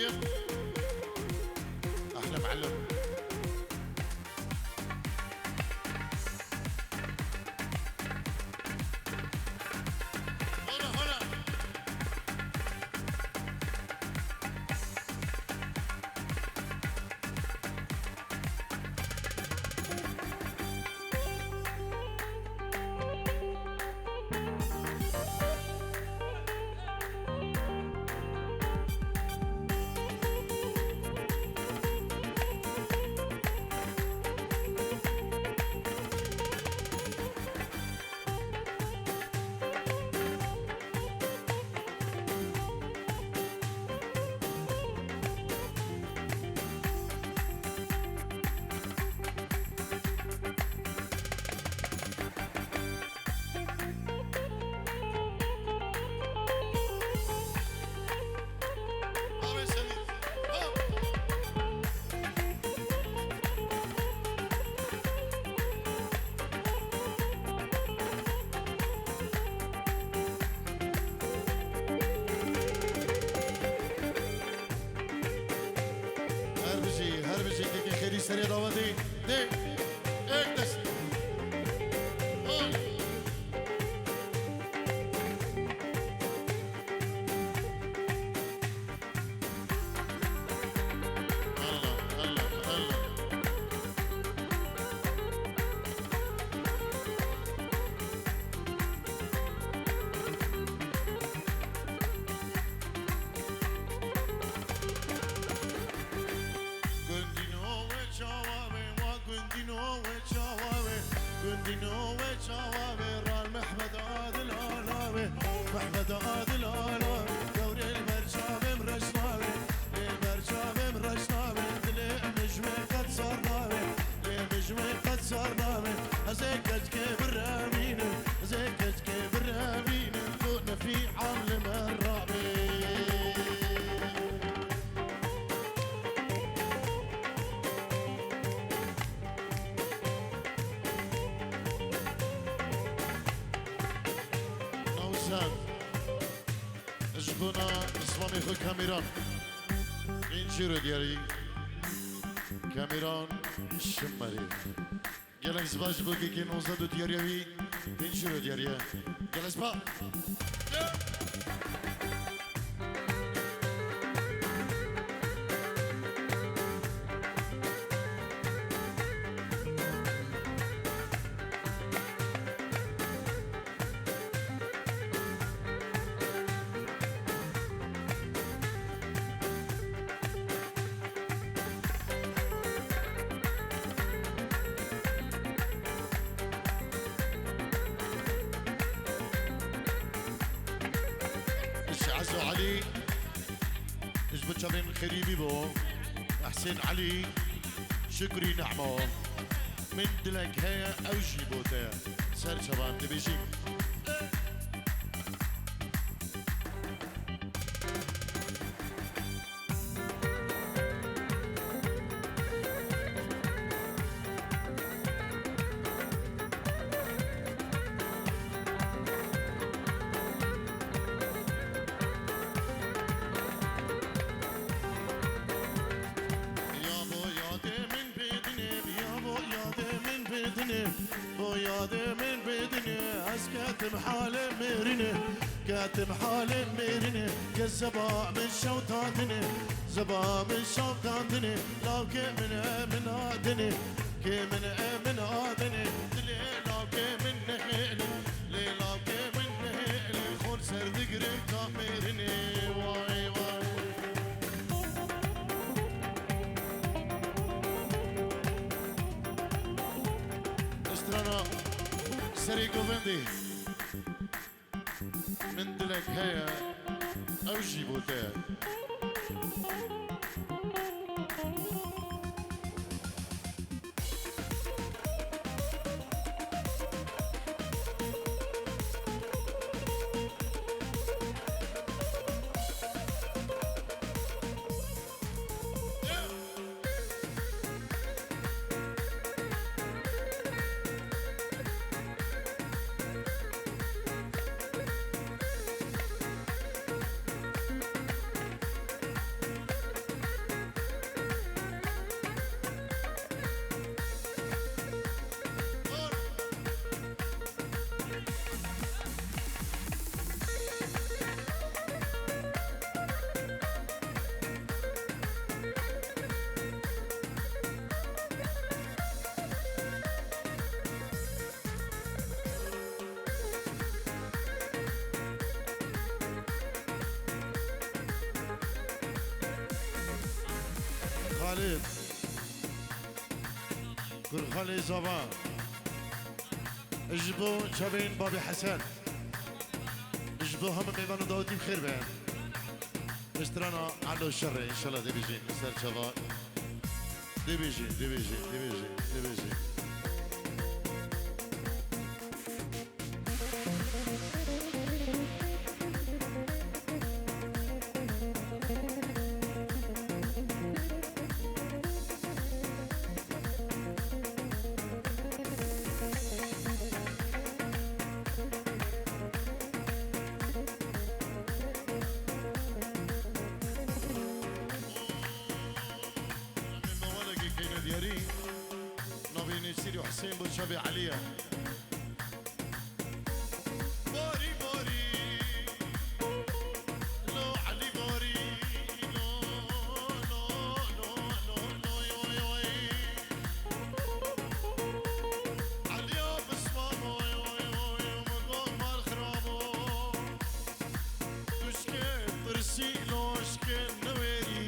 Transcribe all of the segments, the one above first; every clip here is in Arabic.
طيب احلى معلم. سريع داودي دي اكدس محمد عادل آلاوي دوري المرشاوي مرشناوي المرشاوي مرشناوي دلي نجمي قد صرناوي نجمي قد صرناوي أزيكج كبر أمين أزيكج كبر أمين كنا في عالم الرابي جبونا اسمامي خو كاميران اینجورو دیاری كاميران شماري گلک زباش بگی که نوزد و دیاریوی اینجورو دیاریه گلک زبا علي اجبت شابين خريبي بو حسين علي شكري نعمو من دلك هيا اوجي بوتا سر شبان تبيجي وياده من بدني عز كاتم حال ميرني كاتم حال ميرني كالزبا من شوطاتني زبا من شوطاتني لو من آدني من آدني لو من نهيلي لو من نهيلي خون سرد قريب كاميرني واي واي سريكو فندي من دلك هيا او جيبوتها خالد كل خالي زبان اجبو جبين بابي حسن اجبو هم ميمانو داودي بخير بهم اشترانا على الشر ان شاء الله دي بيجي مستر شباب دي بيجي دي بيجي دي بيجي دي بيجي حسين بن شبي عليا بوري بوري لو علي بوري لو لو لو لو لو يوي يوي عليا بسمامو يوي يوي مقوم بالخرابو تشكي ترسي لو شكي نويري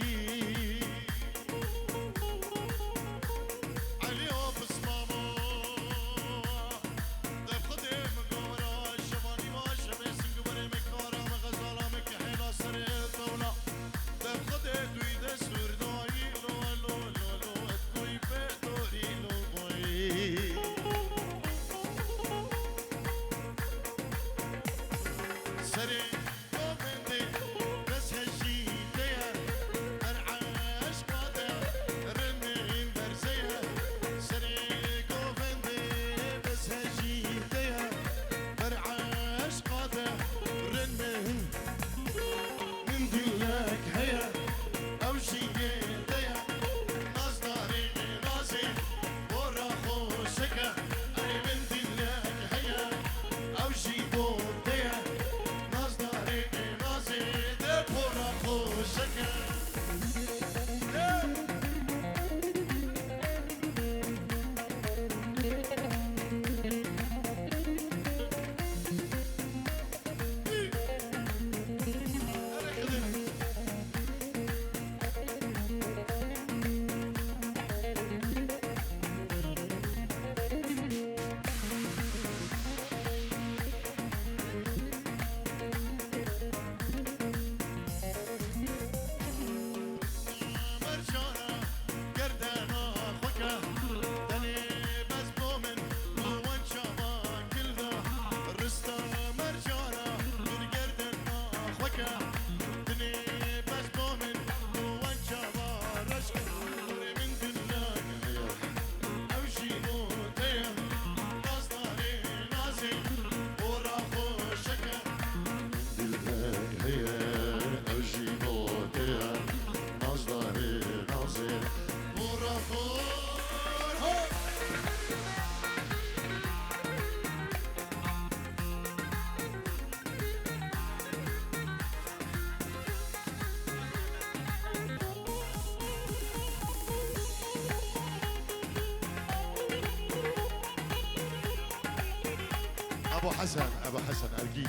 ابو حسن اكيد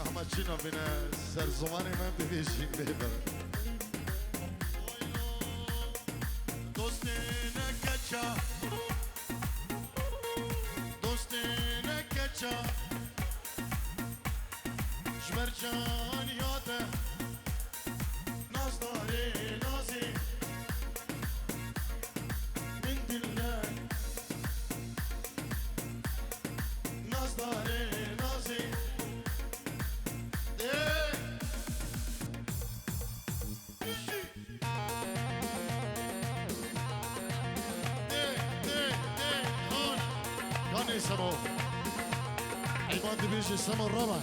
احمد شنو من سرزماني ما بيجي بيبر دوستنا كاتشا دوستنا كاتشا جبرجان ياده ناز داري نازي من دلك ناز داري نازي كان يسمو عماد بيجي السما الرابع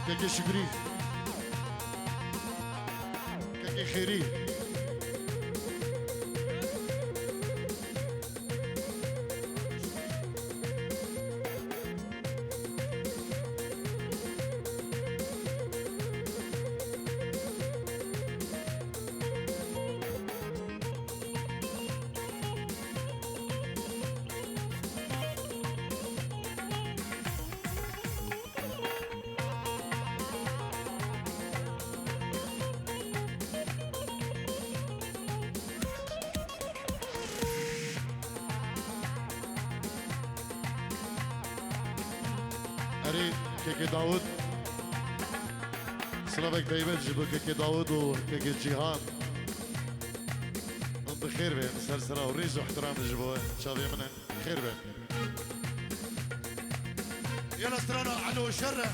كاكي شكري كاكي خيري فريد كيكي داود سلامك دايما جيبوا كيكي داود وكيكي جيهان بخير بين سلسلة وريز واحترام جيبوا شافي منه خير بين يلا استرانا علو شره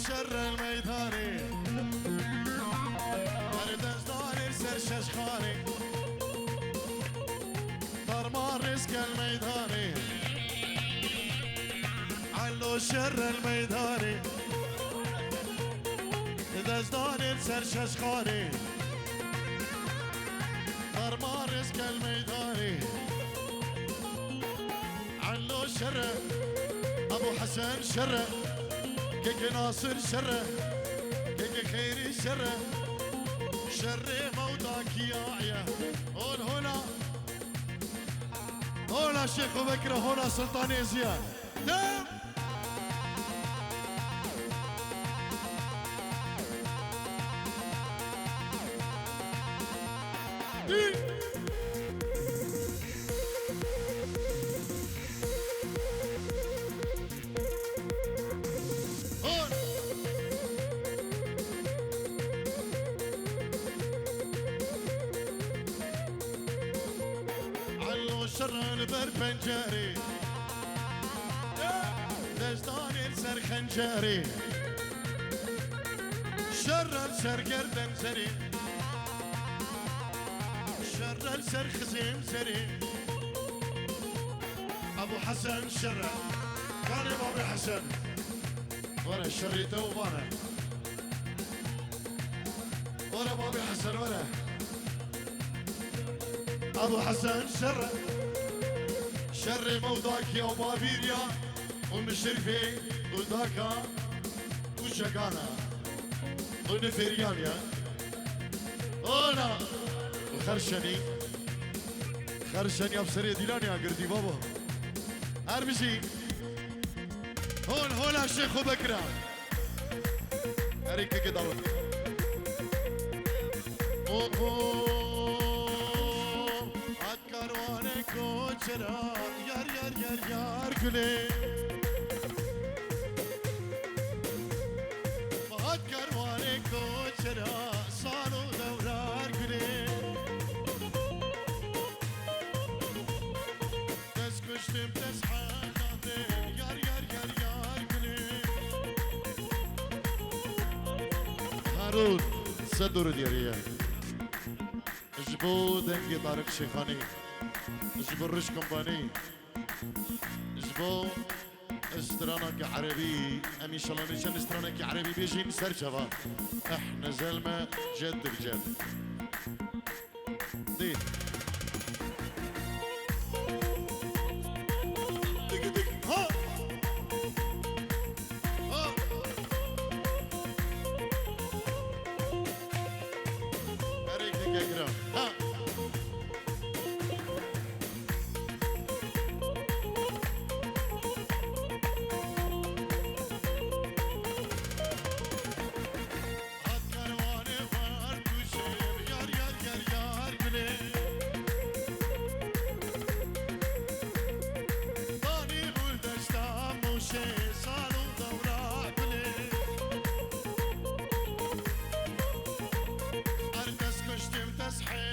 شر الميداني اردز داني سر ششخاني طرمان رزق الميداني علو شر الميداني اردز داني سر ششخاني طرمان رزق الميداني علو شر ابو حسن شر كيك ناصر شره كيك خيري شره شر موضعك يا عيا هون هنا شيخ بكر هنا سلطان زياد دم شر البر بنجاري دجداني السر خنجاري شر السر قردن سري شر السر خزيم سري ابو حسن شر كان ابو حسن ورا شريته وانا ورا ابو حسن ورا ابو حسن شر شر موضعك يا بابيريا ومشرفي وداكا وشكانا ونفرياليا هنا وخرشني خرشني ابصري ديلاني قردي بابا ارمشي هون الشيخ بكرة اريك كده koçera yar güle Bahat karvane koçera salo devrar güle Tez kuştum tez hanade yar güle Harun seduru diyariye جبو دنگی طارق شیخانی جبو رش كومباني جبو استرانك عربي امي شاء الله نشان استرانك عربي بيجين سرجفا احنا زلمه جد بجد دي دق ها اريك دقيقه ها That's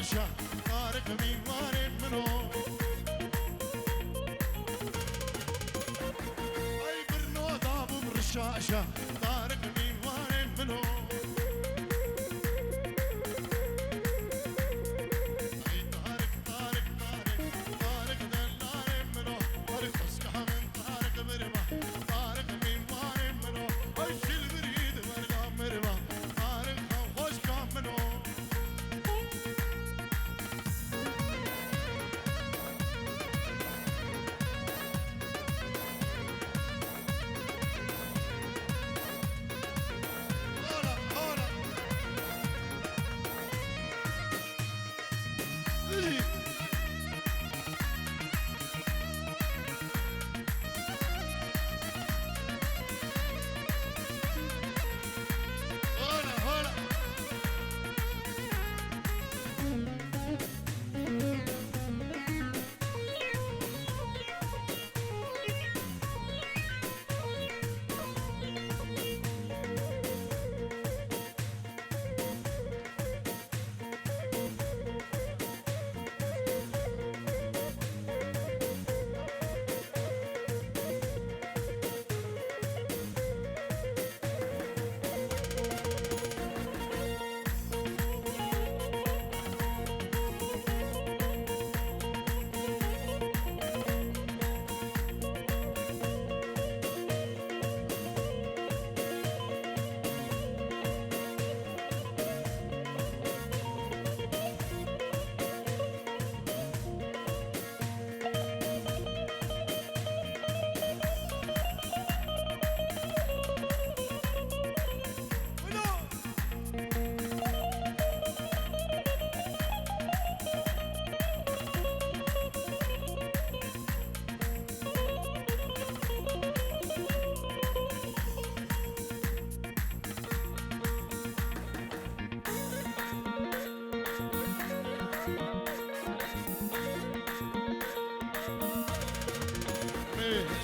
عشا طارق ميوان منو اي برنو ضاب مرشاشة طارق ميوان منو اي طارق طارق طارق طارق دلال منو طارق اسكح من طارق مرمى طارق ميوان منو اي شل بريد مرقى مرمى طارق خوش كام منو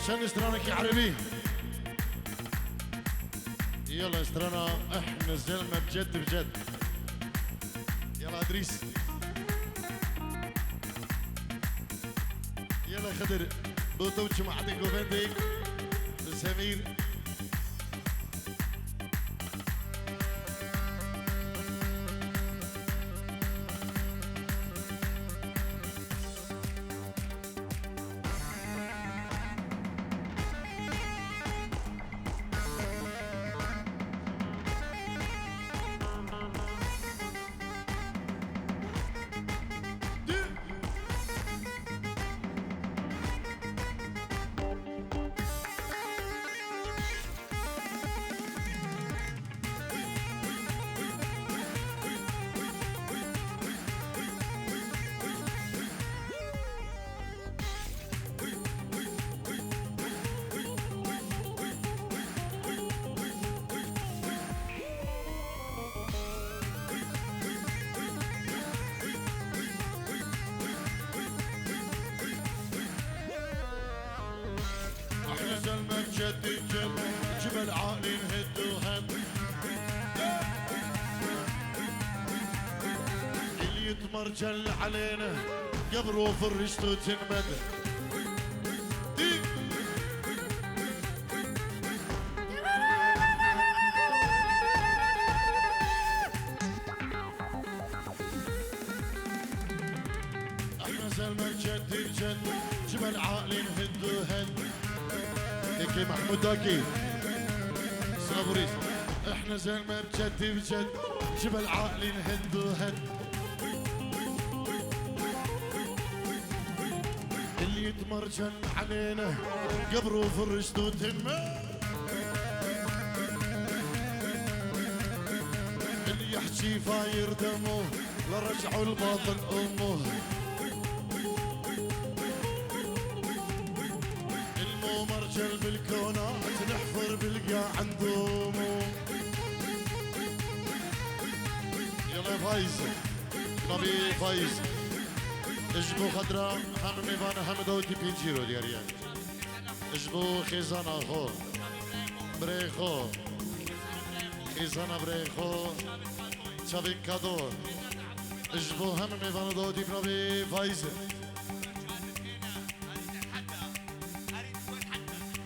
عشان استرانك يا عربي يلا استرانا احنا زلمة بجد بجد يلا ادريس يلا خضر بوتوتش معدك وبندك سمير جد جد جبل عالي نهد وهد اللي يتمرجل علينا قبره فرشته تنمد احنا زلمة جد جد جبل عالي نهد وهد دكي محمود داكي صابريس احنا زلمة بجد بجد جبل عقلي نهد وهد اللي يتمرجن علينا قبره فرشته تمه اللي يحكي فاير دمه لرجعوا الباطل امه مرجل بالكونات نحفر بالقاع عندهم يلا فايز نبي فايز اجبو خضرا هم ميفانا هم دوتي بينجيرو دياريان اجبو خيزانا خو بريخو خيزانا بريخو شابين كادور اجبو هم ميفانا داودي بنبي فايزة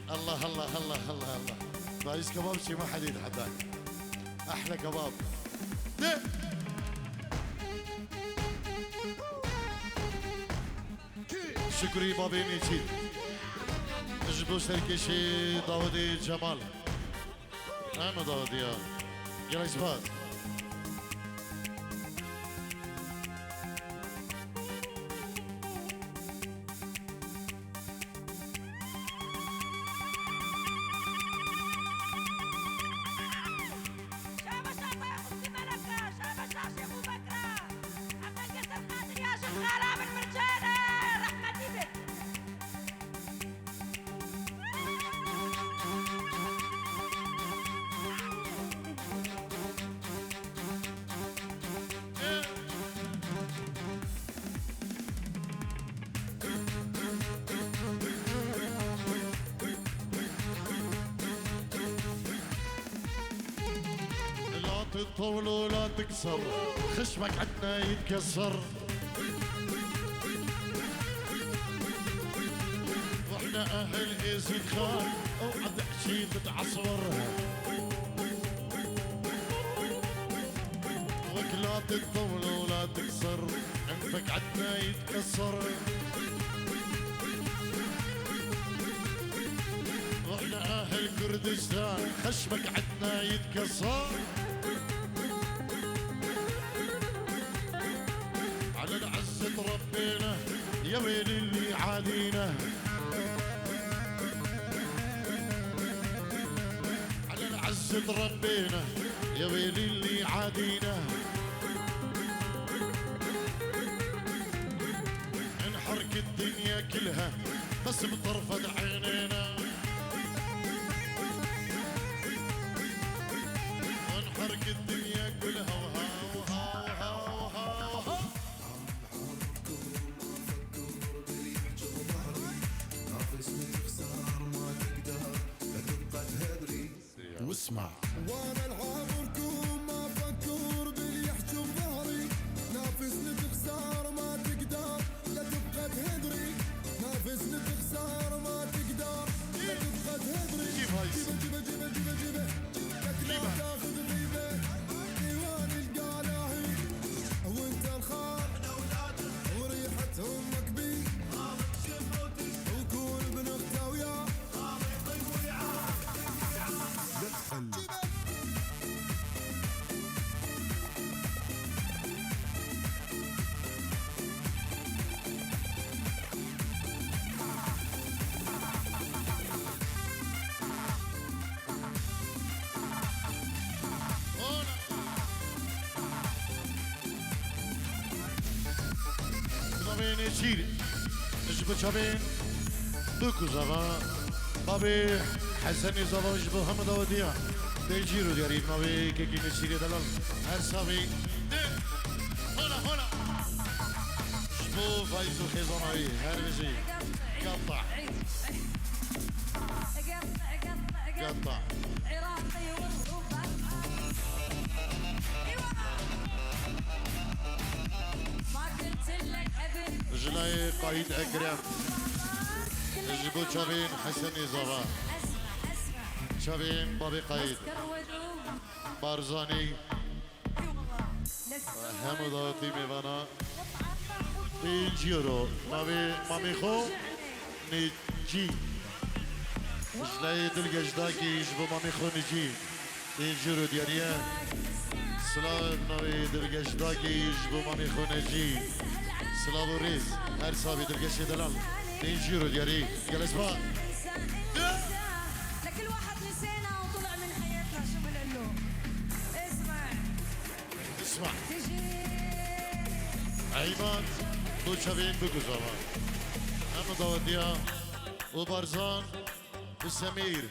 الله الله الله الله الله فايز كباب شي ما حد يتحداك احلى كباب ده شكري بابيني تشيل اجبو سركشي داودي جمال انا داودي يا اثبات تطول ولا تكسر خشمك عدنا يتكسر واحنا اهل يزيد خان اوعد حشي تتعصور وكلا تطول ولا تكسر انفك عدنا يتكسر واحنا اهل كردستان خشمك عدنا يتكسر على العزة ربينا يا ويل اللي عادينا على العزة ربينا يا ويل اللي عادينا انحرق الدنيا كلها بس بطرفة عينينا انحرق الدنيا كلها وها واسمع وانا العابركم ما افكر باللي يحجم ظهري نافسني تخسر ما تقدر لا تبقى تهدري نافسني تخسر ما تقدر لا تبقى تهدري جيبه جيبه جيبه جيبه جيبه لك لا تاخذ غيبه ديوان القلاهي وانت الخال وريحة امك بي وكون ابن اختها وياه بنابين شيري اجبو شابين دوكو زبا بابي حسني زبا اجبو هم داوديا دي جيرو دياري بنابي كيكي نشيري دلال هر سابي هنا اجبو فايزو خيزاناوي هر بجي قطع قطع جلاي قايد اكرم اجبو شابين حسني زبا شابين بابي قايد بارزاني همو داوتي ميوانا بيجيرو مامي خو نجي جلاي دلقجداكي يجبو مامي خو نجي بيجيرو دياريا سلاو ناوي دلقجداكي يجبو مامي خو نجي سلاو ريز هر صابي دلقجي دلال بيجيرو دياري جلس با لكل واحد نسينا وطلع من حياتنا شو بنقول له اسمع تجي ايمان دو شابين بگذارم هم داودیا و بارزان و سمیر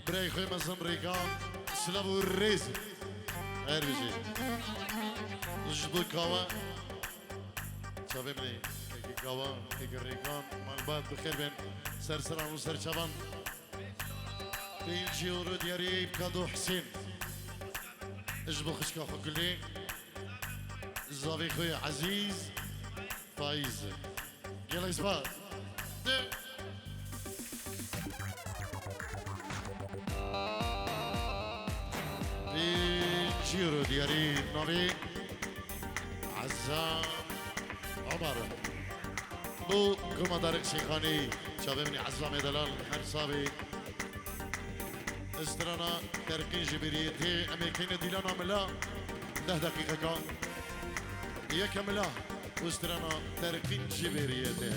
برای خوی مزم ریکان سلام و ریز هر بیجی جدو کاوا شابه منی اکی کاوا اکی ریکان من بعد بخیر بین سرسران و سرچابان بینجی و رو دیاری بکادو حسین اجبو خشکا خو کلی زاوی خوی عزیز فایز گل اثبات جيرو دياري نبي عزام عمر بو كما دارك شيخاني شباب من عزام دلال حرصابي استرانا تركين جبريتي امريكين ديلانا ملا 10 دقيقة كان يكملا واسترانا تركين جبريتي